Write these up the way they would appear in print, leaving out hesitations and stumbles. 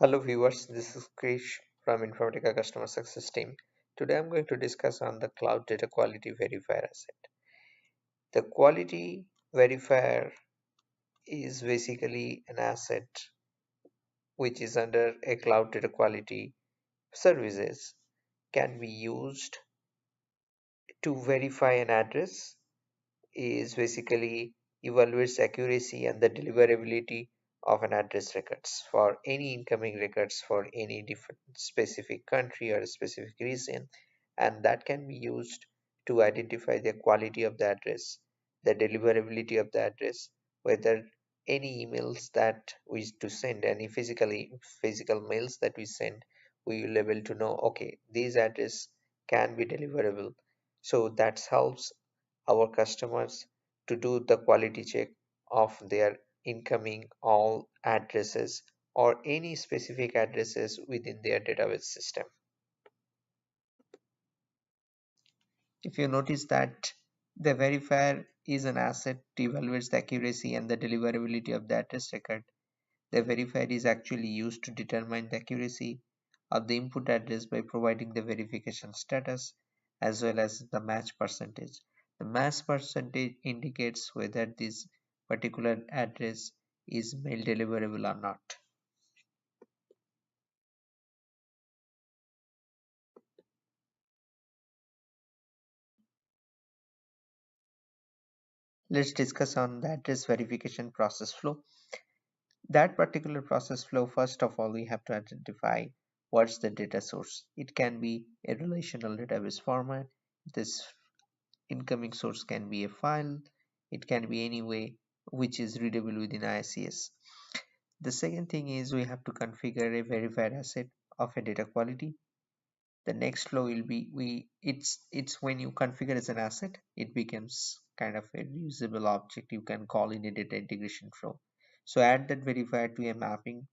Hello viewers, this is Krish from Informatica Customer Success Team. Today I'm going to discuss on the Cloud Data Quality Verifier asset. The Quality Verifier is basically an asset which is under a Cloud Data Quality services, can be used to verify an address, is basically evaluates accuracy and the deliverability of an address records for any incoming records for any different specific country or a specific region, and that can be used to identify the quality of the address, the deliverability of the address, whether any emails that we to send, any physical mails that we send, we will able to know, okay, these address can be deliverable. So that helps our customers to do the quality check of their incoming all addresses or any specific addresses within their database system. If you notice that the verifier is an asset to evaluate the accuracy and the deliverability of the address record, the verifier is actually used to determine the accuracy of the input address by providing the verification status as well as the match percentage. The match percentage indicates whether this particular address is mail deliverable or not. Let's discuss on the address verification process flow. That particular process flow, first of all, we have to identify what's the data source. It can be a relational database format. This incoming source can be a file. It can be any way which is readable within ICS. The second thing is we have to configure a verified asset of a data quality. The next flow will be it's when you configure as an asset, it becomes kind of a reusable object you can call in a data integration flow. So add that verifier to a mapping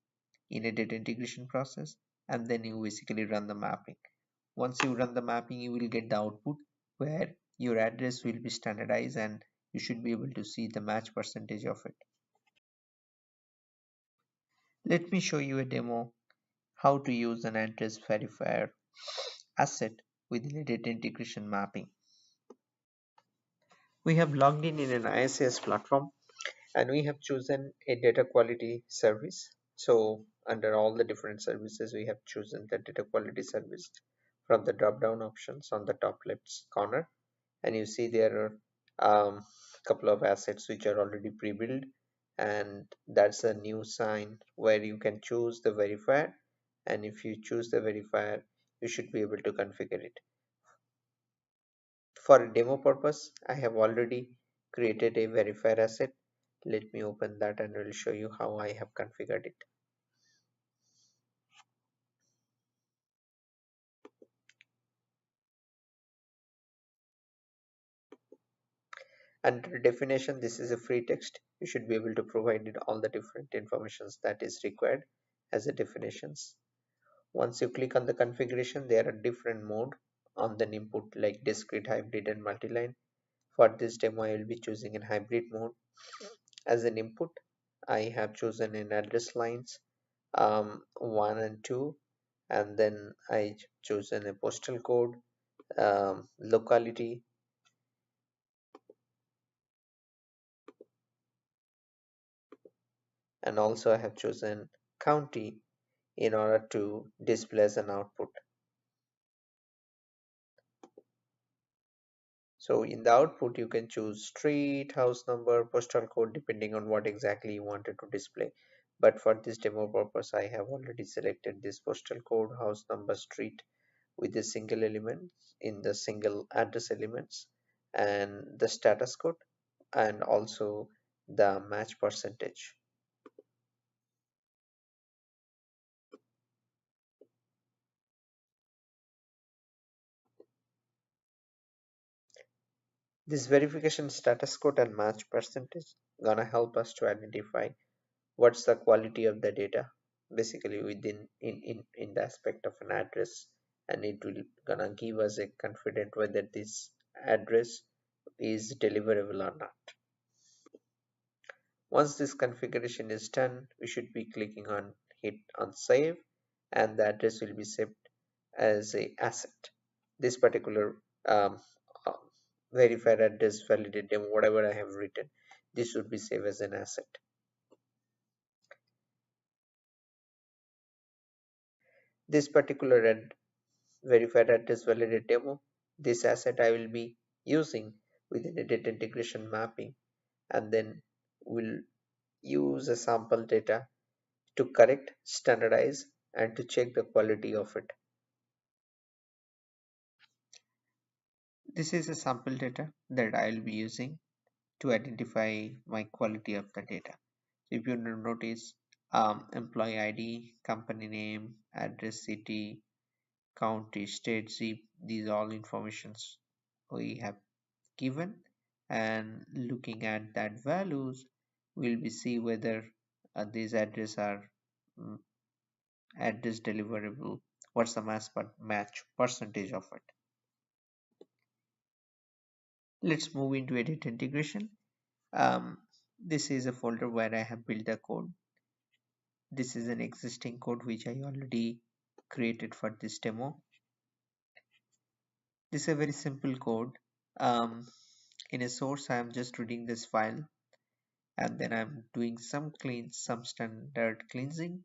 in a data integration process, and then you basically run the mapping. Once you run the mapping, you will get the output where your address will be standardized and you should be able to see the match percentage of it. Let me show you a demo how to use an address verifier asset within a data integration mapping. We have logged in an ISAS platform and we have chosen a data quality service. So under all the different services, we have chosen the data quality service from the drop down options on the top left corner, and you see there are couple of assets which are already pre-built, and that's a new sign where you can choose the verifier, and if you choose the verifier you should be able to configure it. For a demo purpose, I have already created a verifier asset. Let me open that and I will show you how I have configured it. Under definition, this is a free text. You should be able to provide it all the different informations that is required as a definitions. Once you click on the configuration, there are different mode on the input like discrete, hybrid and multi-line. For this demo, I will be choosing in hybrid mode. As an input, I have chosen in address lines 1 and 2, and then I chosen a postal code, locality, and also I have chosen county in order to display as an output. So in the output you can choose street, house number, postal code depending on what exactly you wanted to display. But for this demo purpose I have already selected this postal code, house number, street with a single element in the single address elements, and the status code, and also the match percentage. This verification status code and match percentage gonna help us to identify what's the quality of the data basically within in the aspect of an address, and it will gonna give us a confident whether this address is deliverable or not. Once this configuration is done, we should be clicking on hit on save, and the address will be saved as a asset. This particular um, uh, verified address validate demo, whatever I have written, this should be saved as an asset. This particular verified address validate demo, this asset I will be using within a data integration mapping, and then we'll use a sample data to correct, standardize, and to check the quality of it. This is a sample data that I'll be using to identify my quality of the data. So if you notice, employee ID, company name, address, city, county, state, zip, these all informations we have given, and looking at that values, we'll be see whether these address are mm, address deliverable, what's the match percentage of it. Let's move into edit integration. This is a folder where I have built the code. This is an existing code which I already created for this demo. This is a very simple code. In a source, I am just reading this file, and then I'm doing some standard cleansing,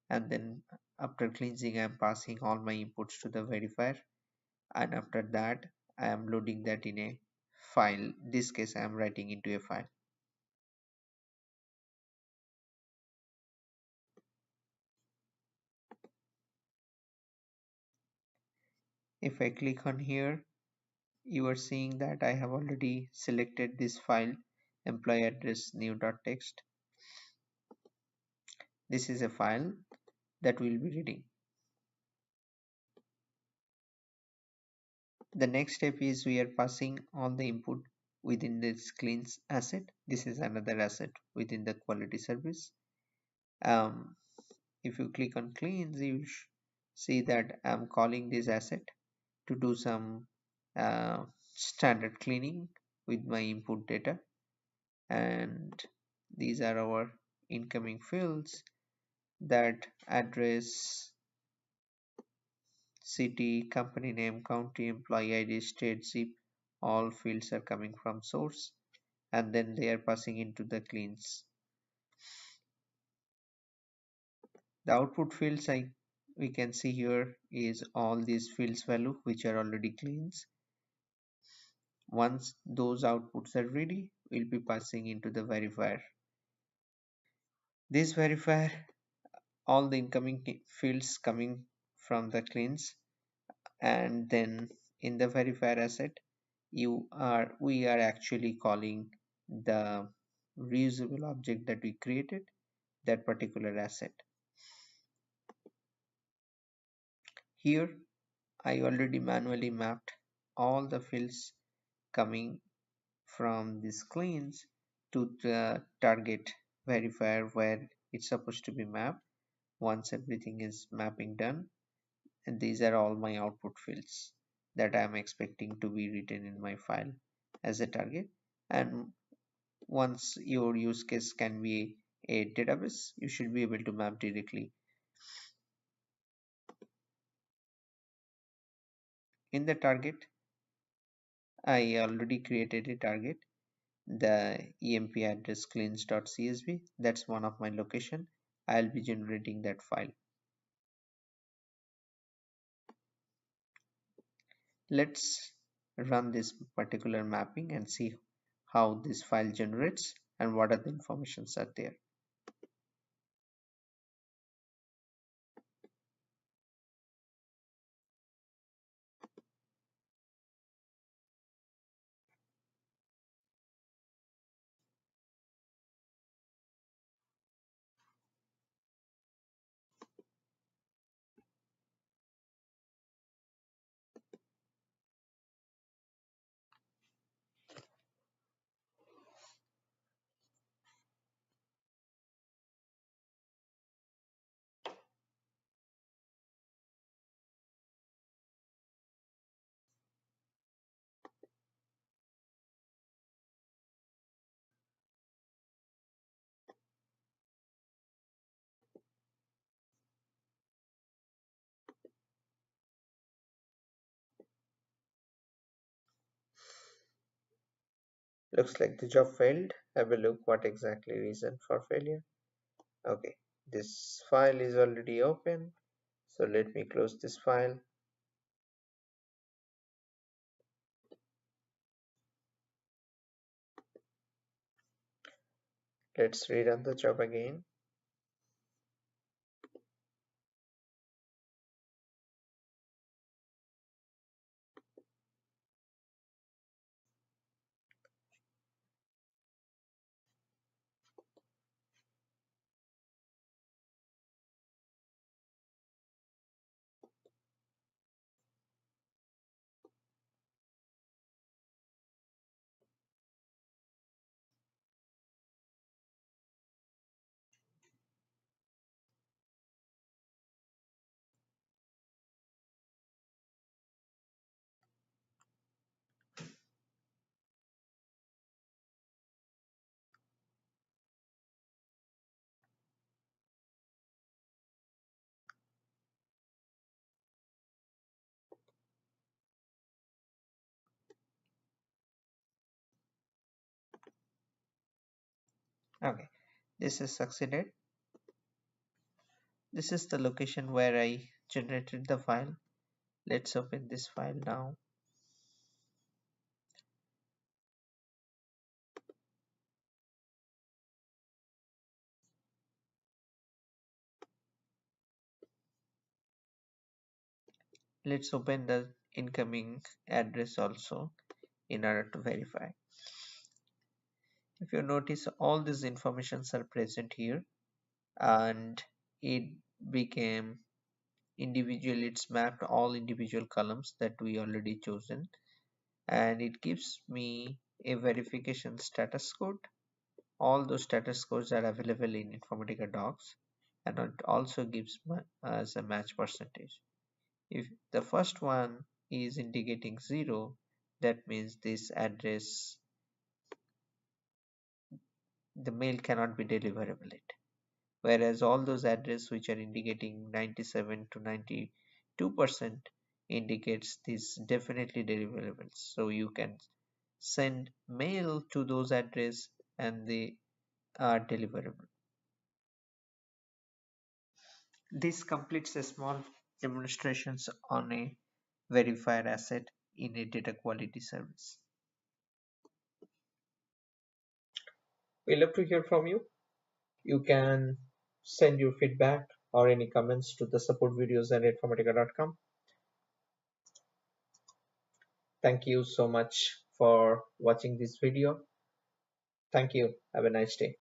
and then after cleansing, I'm passing all my inputs to the verifier, and after that, I am loading that in a file. In this case, I am writing into a file. If I click on here, you are seeing that I have already selected this file, employee address new.txt. This is a file that we'll be reading. The next step is we are passing all the input within this cleans asset. This is another asset within the quality service. Um, if you click on cleans, you will see that I'm calling this asset to do some standard cleaning with my input data, and these are our incoming fields, that address, city, company name, county, employee ID, state, zip, all fields are coming from source, and then they are passing into the cleans. The output fields we can see here is all these fields value which are already cleans. Once those outputs are ready, we'll be passing into the verifier. This verifier, all the incoming fields coming from the cleans, and then in the verifier asset, we are actually calling the reusable object that we created, that particular asset. Here I already manually mapped all the fields coming from these cleans to the target verifier where it's supposed to be mapped. Once everything is mapping done, and these are all my output fields that I'm expecting to be written in my file as a target. And once your use case can be a database, you should be able to map directly. In the target, I already created a target, the emp address cleans.csv. That's one of my location. I'll be generating that file. Let's run this particular mapping and see how this file generates and what are the informations are there. Looks like the job failed. Have a look what exactly reason for failure. Okay, this file is already open. So let me close this file. Let's rerun the job again. Okay, this is succeeded. This is the location where I generated the file. Let's open this file now. Let's open the incoming address also in order to verify. If you notice, all these informations are present here, and it became individual. It's mapped all individual columns that we already chosen, and it gives me a verification status code. All those status codes are available in Informatica docs, and it also gives us a match percentage. If the first one is indicating 0, that means this address, the mail cannot be deliverable it. Whereas all those addresses which are indicating 97 to 92% indicates this definitely deliverable. So you can send mail to those address and they are deliverable. This completes a small demonstrations on a verifier asset in a data quality service. We love to hear from you. You can send your feedback or any comments to the support videos at informatica.com. Thank you so much for watching this video. Thank you. Have a nice day.